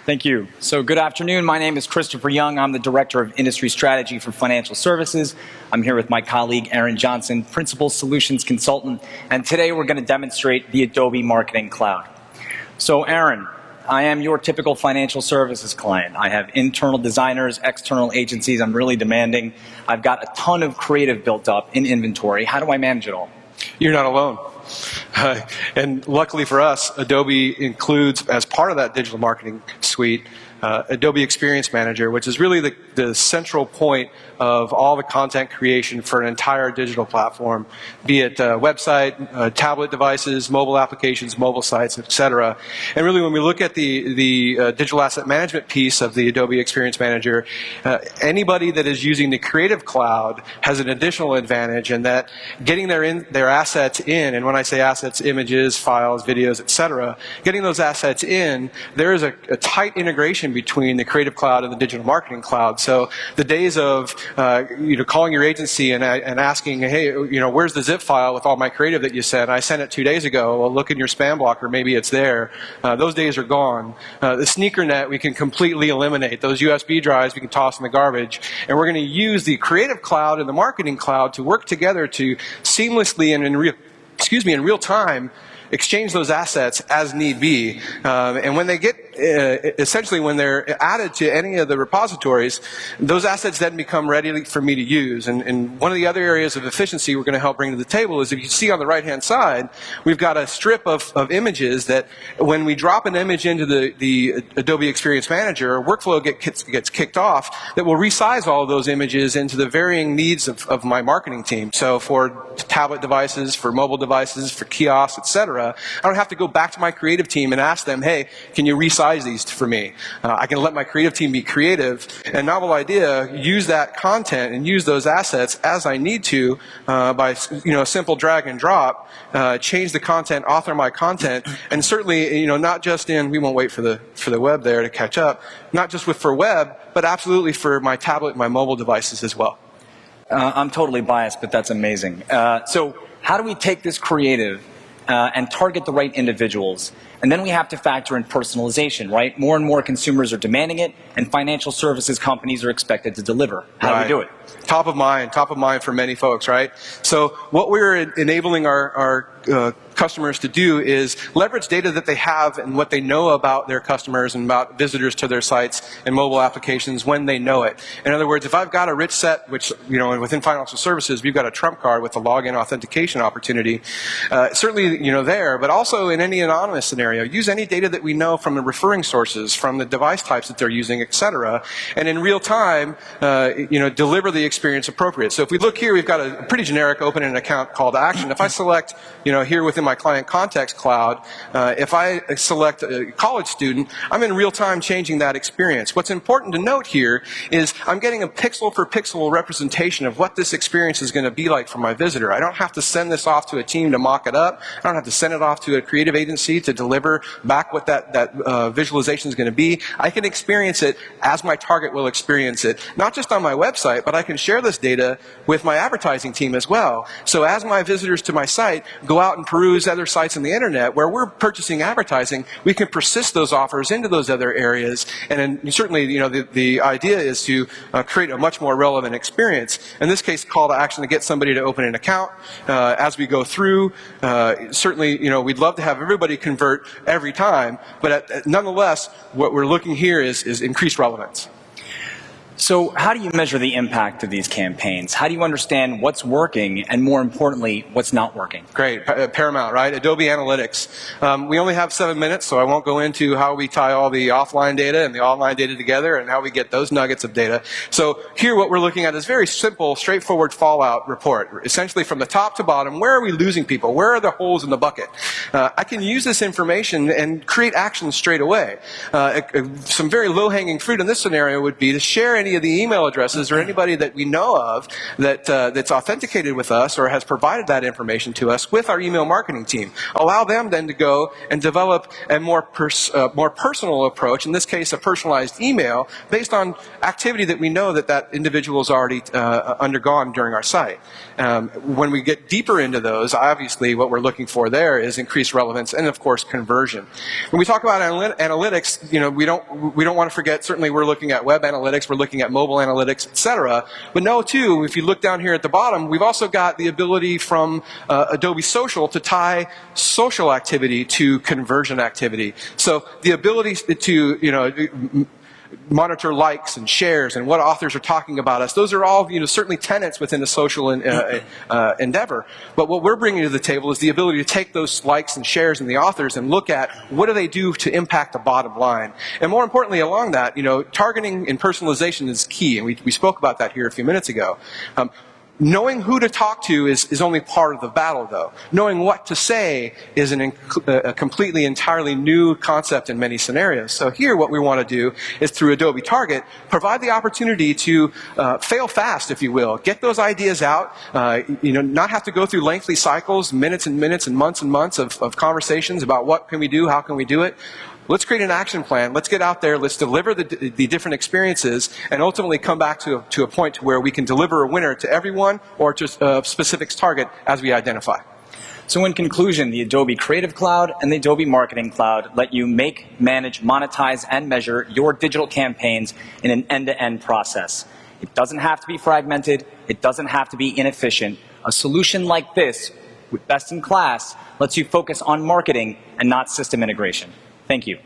Thank you. So good afternoon. My name is Christopher Young. I'm the Director of Industry Strategy for Financial Services. I'm here with my colleague, Aaron Johnson, Principal Solutions Consultant. And today we're going to demonstrate the Adobe Marketing Cloud. So Aaron, I am your typical financial services client. I have internal designers, external agencies. I'm really demanding. I've got a ton of creative built up in inventory. How do I manage it all? You're not alone. And luckily for us, Adobe includes, as part of that digital marketing suite, Adobe Experience Manager, which is really the central point of all the content creation for an entire digital platform, be it website, tablet devices, mobile applications, mobile sites, etc. And really, when we look at the digital asset management piece of the Adobe Experience Manager, anybody that is using the Creative Cloud has an additional advantage in that getting their assets in, and when I say assets, images, files, videos, etc., getting those assets in, there is a tight integration between the Creative Cloud and the Digital Marketing Cloud. So the days of calling your agency and asking, hey, where's the zip file with all my creative that you sent? I sent it 2 days ago. Well, look in your spam blocker. Maybe it's there. Those days are gone. The sneaker net we can completely eliminate. Those USB drives we can toss in the garbage. And we're going to use the Creative Cloud and the Marketing Cloud to work together to seamlessly and in real time exchange those assets as need be. And when they get, essentially when they're added to any of the repositories, those assets then become ready for me to use. And one of the other areas of efficiency we're going to help bring to the table is, if you see on the right-hand side, we've got a strip of images that when we drop an image into the Adobe Experience Manager, a workflow gets kicked off that will resize all of those images into the varying needs of my marketing team. So for tablet devices, for mobile devices, for kiosks, etc., I don't have to go back to my creative team and ask them, hey, can you resize these for me? I can let my creative team be creative and novel idea, use that content and use those assets as I need to by a simple drag and drop, change the content, author my content, and certainly not just in, we won't wait for the web there to catch up, not just for web, but absolutely for my tablet and my mobile devices as well. I'm totally biased, but that's amazing. So how do we take this creative and target the right individuals? And then we have to factor in personalization, right? More and more consumers are demanding it, and financial services companies are expected to deliver. How do we do it? Top of mind for many folks, right? So what we're enabling our customers to do is leverage data that they have and what they know about their customers and about visitors to their sites and mobile applications when they know it. In other words, if I've got a rich set, which within financial services we've got a trump card with the login authentication opportunity, certainly there, but also in any anonymous scenario, use any data that we know from the referring sources, from the device types that they're using, etc., and in real time, deliver the experience appropriate. So if we look here, we've got a pretty generic open an account call to action. If I select, here within my client context cloud, if I select a college student, I'm in real time changing that experience. What's important to note here is I'm getting a pixel for pixel representation of what this experience is going to be like for my visitor. I don't have to send this off to a team to mock it up. I don't have to send it off to a creative agency to deliver back what that visualization is going to be. I can experience it as my target will experience it, not just on my website, but I can share this data with my advertising team as well. So as my visitors to my site go out and peruse other sites on the internet where we're purchasing advertising, we can persist those offers into those other areas. And then certainly, the idea is to create a much more relevant experience. In this case, call to action to get somebody to open an account. As we go through, certainly, we'd love to have everybody convert every time, but nonetheless, what we're looking here is increased relevance. So how do you measure the impact of these campaigns? How do you understand what's working and, more importantly, what's not working? Great. Paramount, right? Adobe Analytics. We only have 7 minutes, so I won't go into how we tie all the offline data and the online data together and how we get those nuggets of data. So here what we're looking at is very simple, straightforward fallout report. Essentially from the top to bottom, where are we losing people? Where are the holes in the bucket? I can use this information and create actions straight away. Some very low-hanging fruit in this scenario would be to share any of of the email addresses or anybody that we know of that's authenticated with us or has provided that information to us with our email marketing team. Allow them then to go and develop a more personal approach, in this case a personalized email, based on activity that we know that individual has already undergone during our site. When we get deeper into those, obviously what we're looking for there is increased relevance and of course conversion. When we talk about analytics, we don't want to forget, certainly we're looking at web analytics, we're looking at mobile analytics, etc. But no, too, if you look down here at the bottom, we've also got the ability from Adobe Social to tie social activity to conversion activity. So the ability to monitor likes and shares and what authors are talking about us. Those are all, certainly tenets within the social endeavor. But what we're bringing to the table is the ability to take those likes and shares and the authors and look at what do they do to impact the bottom line. And more importantly, along that, targeting and personalization is key. And we spoke about that here a few minutes ago. Knowing who to talk to is only part of the battle, though. Knowing what to say is a completely, entirely new concept in many scenarios. So here what we want to do is, through Adobe Target, provide the opportunity to fail fast, if you will. Get those ideas out, not have to go through lengthy cycles, minutes and minutes and months of conversations about what can we do, how can we do it. Let's create an action plan. Let's get out there. Let's deliver the different experiences and ultimately come back to a point where we can deliver a winner to everyone or to a specific target as we identify. So in conclusion, the Adobe Creative Cloud and the Adobe Marketing Cloud let you make, manage, monetize, and measure your digital campaigns in an end-to-end process. It doesn't have to be fragmented. It doesn't have to be inefficient. A solution like this, with best in class, lets you focus on marketing and not system integration. Thank you.